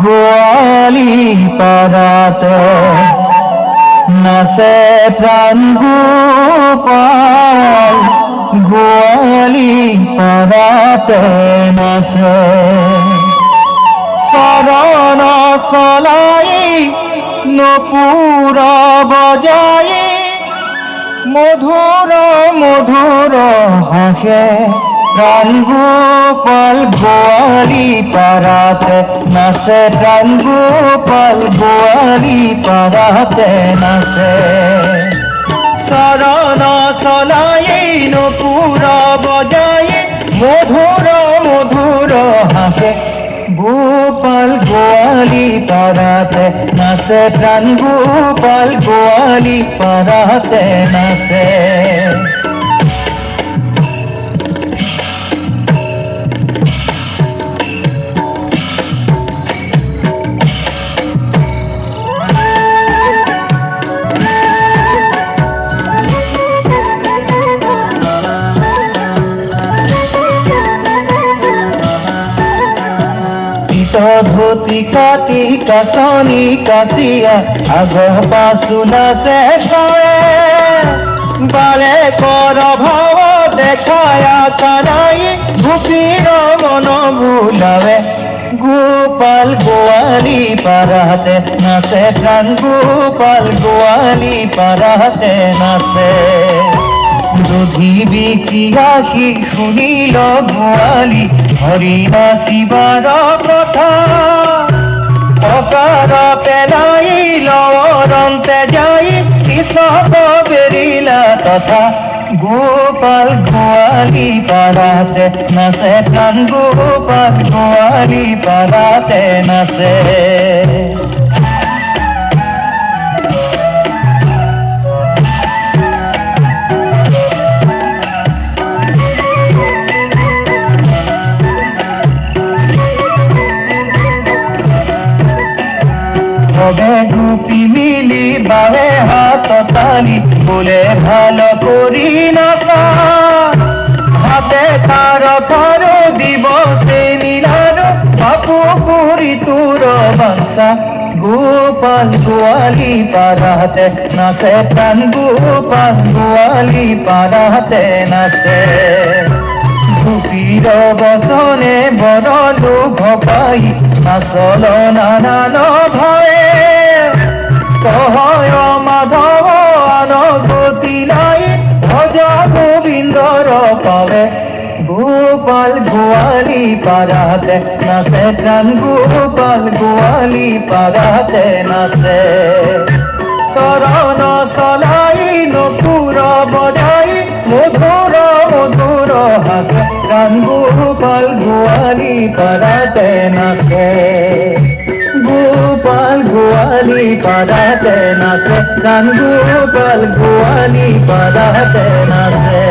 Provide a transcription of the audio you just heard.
গোয়ালি পাড়াতে নাচে প্রাণ গোপাল, গোয়ালি পাড়াতে নাচে। চরণ চলাই নপুর বজাই মধুর মধুর হাসে প্রাণ গোপাল, গোয়ালি পাড়াতে নাচে প্রাণ গোপাল, গোয়ালি পাড়াতে নাচে। চরণ চলাই নপুর বজাই মধুর মধুর হাসে গোপাল, গোয়ালি পাড়াতে নাচে প্রাণ গোপাল, গোয়ালি পাড়াতে নাচে। ধুতি কাটি কাছনি কাচিয়া আগ পাছু নাচে চৰে বালে কৰ ভাৱ দেখায়া কানাই গোপীৰ মন ভুলাৱে গোপাল, গোৱালি পাড়াতে নাচে প্ৰাণ গোপাল, গোৱালি পাড়াতে নাচে। দুধি বিকি আহি শুনিল গোৱালি হৰি নাচিবাৰ কথা অকাৰ পেলাই লৰন্তে যাই কৃষ্ণ বেৰিলা তথা গোপাল, গোৱালি পাড়াতে নাচে প্ৰাণ গোপাল, গোৱালি পাড়াতে নাচে। গোপী মিলি বাহে হাত তালি বলে ভালো করি নাচা হাতে তার কারো দিবসে নিলার বাপু করি তোর বাসা গোপাল, গোয়ালি পাড়াতে নাচে প্রাণ গোপাল, গোয়ালি পাড়াতে নাচে। গোপীর বসনে বড় লোভ পাই নাচল নানান ভয়ে কহয় মাধব আনগতি নাই ভজা গোবিন্দর পাবে গোপাল, গোয়ালি পাড়াতে নাচে প্রাণ গোপাল, গোয়ালি পাড়াতে নাচে। চরণ চলাই নপুর বজাই মধুর মধুর হাসে প্রাণ গোপাল, গোয়ালি পাড়াতে নাচে। গোপাল, গোয়ালি পাড়াতে নাচে প্রাণ গোপাল, গোয়ালি পাড়াতে নাচে।